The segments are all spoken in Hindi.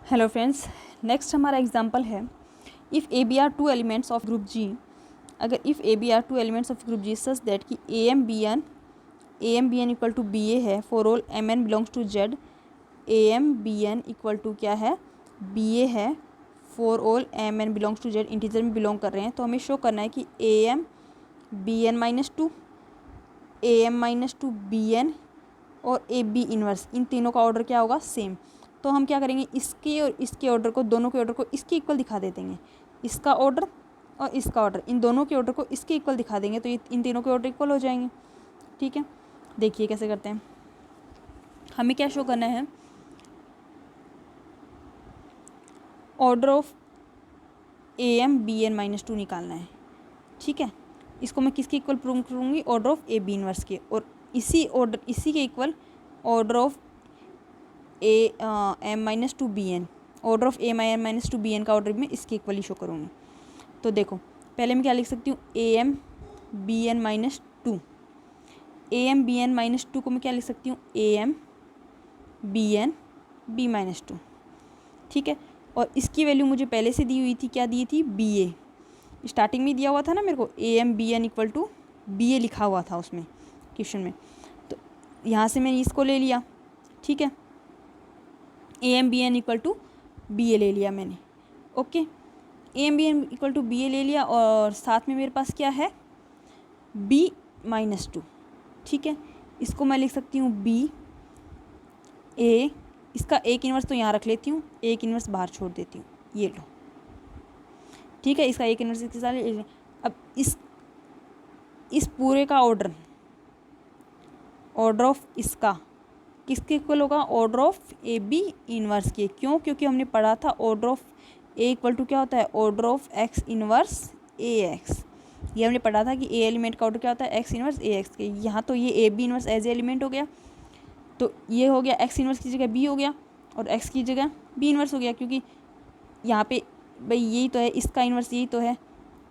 हेलो फ्रेंड्स, नेक्स्ट हमारा एग्जांपल है if A B are two elements of group G. अगर if A B are two elements of group G such that कि A M B N equal to B A है for all M N belongs to Z. A M B N equal to क्या है, बी ए है for all M N belongs to Z, integer में बिलोंग कर रहे हैं। तो हमें शो करना है कि A M B N minus two, A M minus two B N और ए बी इनवर्स, इन तीनों का ऑर्डर क्या होगा, सेम। तो हम क्या करेंगे, इसके और इसके ऑर्डर को, दोनों के ऑर्डर को इसके इक्वल दिखा देते हैं। इसका ऑर्डर और इसका ऑर्डर, इन दोनों के ऑर्डर को इसके इक्वल दिखा देंगे तो ये इन तीनों के ऑर्डर इक्वल हो जाएंगे। ठीक है, देखिए कैसे करते हैं। हमें क्या शो करना है, order of A M B N minus two निकालना है। ठीक है, इसको मैं किसके इक्वल प्रूव करूँगी, order of A B inverse के, और इसी ऑर्डर, इसी के equal order of A M minus two B N, order of A M minus two B N का ऑर्डर भी मैं इसके इक्वली शो करूँगी। तो देखो पहले मैं क्या लिख सकती हूँ, A M B N minus two, A M B N minus two को मैं क्या लिख सकती हूँ, A M B N B minus two. ठीक है, और इसकी वैल्यू मुझे पहले से दी हुई थी, क्या दी थी, बी ए, स्टार्टिंग में दिया हुआ था ना मेरे को, A M B N equal to B A लिखा हुआ था उसमें क्वेश्चन में। तो यहाँ से मैंने इसको ले लिया। ठीक है, A M B N equal to B A ले लिया मैंने। Okay, A M B N equal to B A ले लिया, और साथ में मेरे पास क्या है, बी माइनस टू। ठीक है, इसको मैं लिख सकती हूँ बी ए, इसका एक इन्वर्स तो यहाँ रख लेती हूँ, एक इन्वर्स बाहर छोड़ देती हूँ, ये लो। ठीक है, इसका एक इन्वर्स इसके साथ। अब इस पूरे का ऑर्डर ऑफ इसका किसके इक्वल होगा, order of A B inverse के। क्यों, क्योंकि हमने पढ़ा था order of A equal to क्या होता है, order of X inverse A X. ये हमने पढ़ा था कि ए एलिमेंट का ऑर्डर क्या होता है, एक्स इनवर्स ए एक्स के। यहाँ तो ये A B inverse as a element हो गया, तो ये हो गया एक्स इनवर्स की जगह बी हो गया और एक्स की जगह बी इनवर्स हो गया, क्योंकि यहाँ पे भाई यही तो है, इसका इनवर्स यही तो है,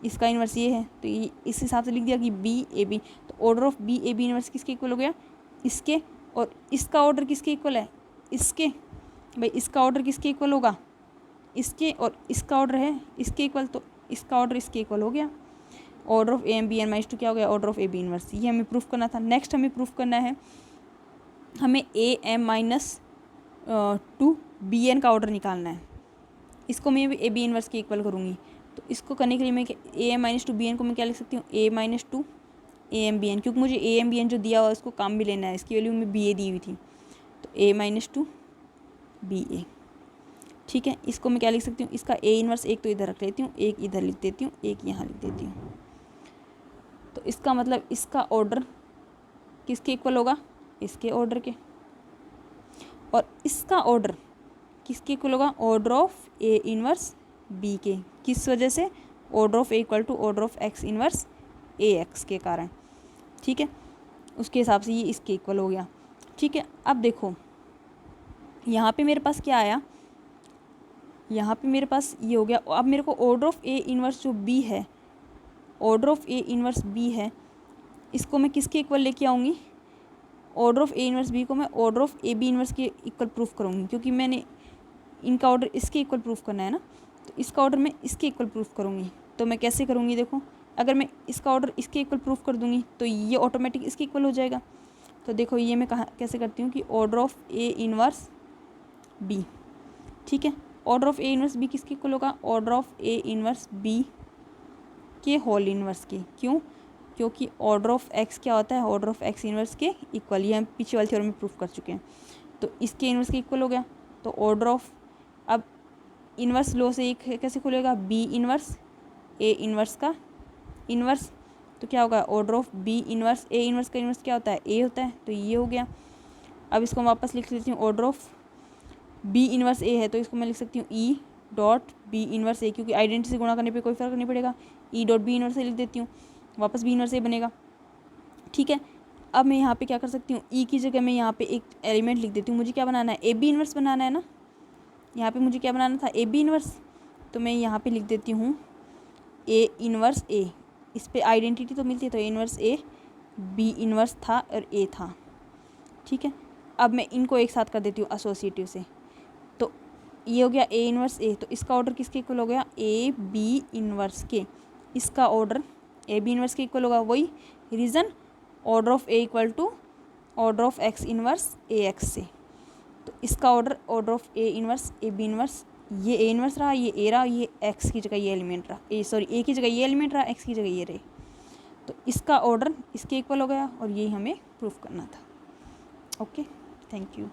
इसका इनवर्स ये है, तो ये इस हिसाब से लिख दिया कि बी ए बी। तो order of B A B inverse किसके इक्वल हो गया, इसके, और इसका ऑर्डर किसके इक्वल है, इसके। भाई इसका ऑर्डर किसके इक्वल होगा, इसके, और इसका ऑर्डर है इसके इक्वल, तो इसका ऑर्डर इसके इक्वल हो गया। Order of A M B N minus two क्या हो गया, order of A B inverse. ये हमें प्रूफ करना था। नेक्स्ट हमें प्रूफ करना है, हमें A M minus two B N का ऑर्डर निकालना है। इसको मैं ए बी इनवर्स के इक्वल करूँगी। तो इसको करने के लिए मैं A M minus two B N को मैं क्या लिख सकती हूँ, A minus two A M B N, क्योंकि मुझे ए एम बी एन जो दिया हुआ है उसको काम भी लेना है, इसकी वैल्यू में बी ए दी हुई थी, तो ए माइनस टू बी ए। ठीक है, इसको मैं क्या लिख सकती हूँ, इसका ए इनवर्स एक तो इधर रख लेती हूँ, एक इधर लिख देती हूँ, एक यहाँ लिख देती हूँ। तो इसका मतलब इसका ऑर्डर किसके इक्वल होगा, इसके ऑर्डर के, और इसका ऑर्डर किसके इक्वल होगा, order of A inverse B के। किस वजह से, order of A equal to order of X inverse A X के कारण। ठीक है, उसके हिसाब से ये इसके इक्वल हो गया। ठीक है, अब देखो यहाँ पे मेरे पास क्या आया, यहाँ पे मेरे पास ये हो गया। अब मेरे को ऑर्डर ऑफ ए इनवर्स जो बी है, order of A inverse B है, इसको मैं किसके इक्वल लेके आऊँगी, order of A inverse B को मैं order of A B inverse के इक्वल प्रूफ करूँगी, क्योंकि मैंने इनका ऑर्डर इसके इक्वल प्रूफ करना है ना, तो इसका ऑर्डर मैं इसके इक्वल प्रूफ करूँगी। तो मैं कैसे करूँगी, देखो अगर मैं इसका ऑर्डर इसके इक्वल प्रूफ कर दूँगी तो ये ऑटोमेटिक इसके इक्वल हो जाएगा। तो देखो ये मैं कहाँ कैसे करती हूँ कि order of A inverse B. ठीक है, order of A inverse B किसके इक्वल होगा, order of A inverse B के होल इनवर्स के। क्यों, क्योंकि ऑर्डर ऑफ एक्स क्या होता है, ऑर्डर ऑफ एक्स इनवर्स के इक्वल। ये हम पीछे वाले थ्योरम में प्रूफ कर चुके हैं। तो इसके इनवर्स के इक्वल हो गया। तो ऑर्डर ऑफ, अब इनवर्स लो से एक कैसे खुलेगा, बी इनवर्स ए इनवर्स का इनवर्स, तो क्या होगा, order of B inverse A inverse का इनवर्स क्या होता है, ए होता है, तो ये हो गया। अब इसको वापस लिख लेती हूँ, ऑर्डर ऑफ बी इनवर्स ए है तो इसको मैं लिख सकती हूँ ई डॉट बी इनवर्स ए, क्योंकि आइडेंटिटी से गुणा करने पे कोई फर्क नहीं पड़ेगा। ई डॉट बी इनवर्स ए लिख देती हूँ, वापस बी इनवर्स ए बनेगा। ठीक है, अब मैं यहाँ पे क्या कर सकती हूँ, ई की जगह मैं यहाँ पे एक एलिमेंट लिख देती हूँ। मुझे क्या बनाना है, ए बी इनवर्स बनाना है ना, यहाँ पे मुझे क्या बनाना था, ए बी इनवर्स। तो मैं यहाँ पे लिख देती हूँ ए इनवर्स ए, इस पे आइडेंटिटी तो मिलती है, तो A inverse A, B inverse था और ए था। ठीक है, अब मैं इनको एक साथ कर देती हूँ एसोसिएटिव से। तो ये हो गया ए इनवर्स ए, तो इसका ऑर्डर किसके इक्वल हो गया, ए बी इनवर्स के। इसका ऑर्डर ए बी इनवर्स के इक्वल होगा, वही reason order of A equal to order of X inverse A X से। तो इसका order of A inverse A B inverse, ये ए इनवर्स रहा, ये ए रहा, ये एक्स की जगह ये एलिमेंट रहा, ए की जगह ये एलिमेंट रहा, एक्स की जगह ये रहे। तो इसका ऑर्डर इसके इक्वल हो गया और यही हमें प्रूफ करना था। Okay, thank you.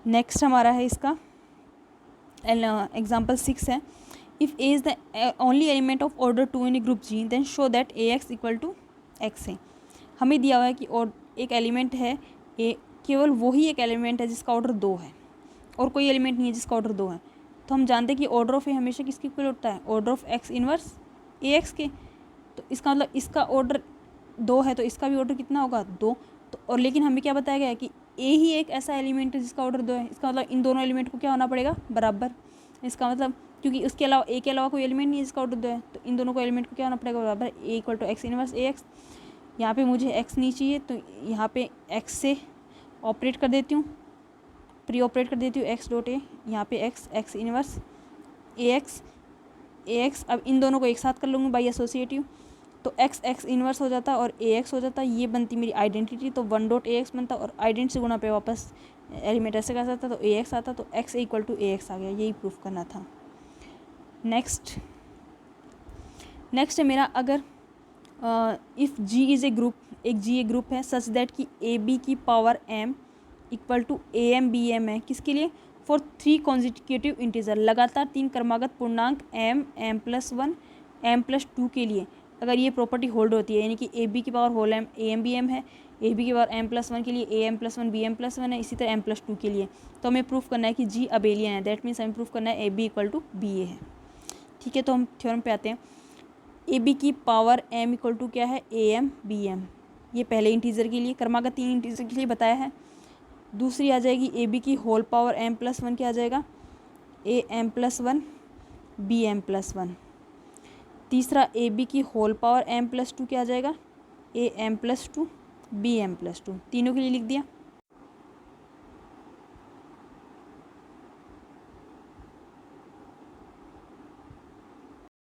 नेक्स्ट हमारा है इसका एग्जाम्पल 6 है, if A is the only element of order 2 in a group G then show that A X equal to X है। हमें दिया हुआ है कि एक एलिमेंट है ए, केवल वही एक एलिमेंट है जिसका ऑर्डर 2 है और कोई एलिमेंट नहीं है जिसका ऑर्डर 2 है। तो हम जानते हैं कि ऑर्डर ऑफ ए हमेशा किसके इक्वल होता है, order of X inverse A X के। तो इसका मतलब इसका ऑर्डर 2 है तो इसका भी ऑर्डर कितना होगा, 2। तो और लेकिन हमें क्या बताया गया है कि ए ही एक ऐसा एलिमेंट है जिसका ऑर्डर 2 है। इसका मतलब इन दोनों एलिमेंट को क्या होना पड़ेगा, बराबर। इसका मतलब क्योंकि उसके अलावा ए के अलावा कोई एलिमेंट नहीं है जिसका ऑर्डर 2 है, तो इन दोनों को एलिमेंट को क्या होना पड़ेगा, बराबर। A equal to X inverse A X. यहाँ पे मुझे एक्स नहीं चाहिए तो यहाँ पे एक्स से ऑपरेट कर देती हूँ, प्री ऑपरेट कर देती हूँ एक्स डॉट ए, यहाँ पे एक्स इनवर्स ए एक्स। अब इन दोनों को एक साथ कर लूँगी बाई एसोसिएटिव, तो एक्स इनवर्स हो जाता और ए एक्स हो जाता। ये बनती मेरी आइडेंटिटी, तो 1 डॉट ए एक्स बनता और आइडेंटिटी से गुणा पे वापस एलिमेंट ऐसे का जाता, तो ए एक्स आता, तो X equal to A X आ गया। यही प्रूफ करना था। नेक्स्ट है मेरा, अगर if G is a group, एक जी ए ग्रुप है सच दैट कि ए बी की power M equal to A M B M है, किसके लिए, फॉर 3 कॉन्जिक्यूटिव इंटीजर, लगातार 3 क्रमागत पूर्णांक एम प्लस 1 एम प्लस 2 के लिए अगर ये प्रॉपर्टी होल्ड होती है, यानी कि ए बी की power whole M A M B M है, ए बी की पावर एम प्लस 1 के लिए A M plus 1 B M plus 1 है, इसी तरह एम प्लस 2 के लिए। तो हमें प्रूफ करना है कि जी अबेलियन है, दैट मीन्स हमें प्रूफ करना है A B equal to B A है। ठीक है, तो हम थ्योरम पे आते हैं। ए बी की पावर एम इक्वल टू क्या है, ए एम बी एम, ये पहले इंटीजर के लिए, क्रमागत 3 इंटीजर के लिए बताया है। दूसरी आ जाएगी ए बी की होल पावर एम प्लस 1, क्या आ जाएगा, A M plus 1 B M plus 1। तीसरा ए बी की होल पावर एम प्लस 2 क्या आ जाएगा, A M plus 2 B M plus 2। तीनों के लिए लिख दिया।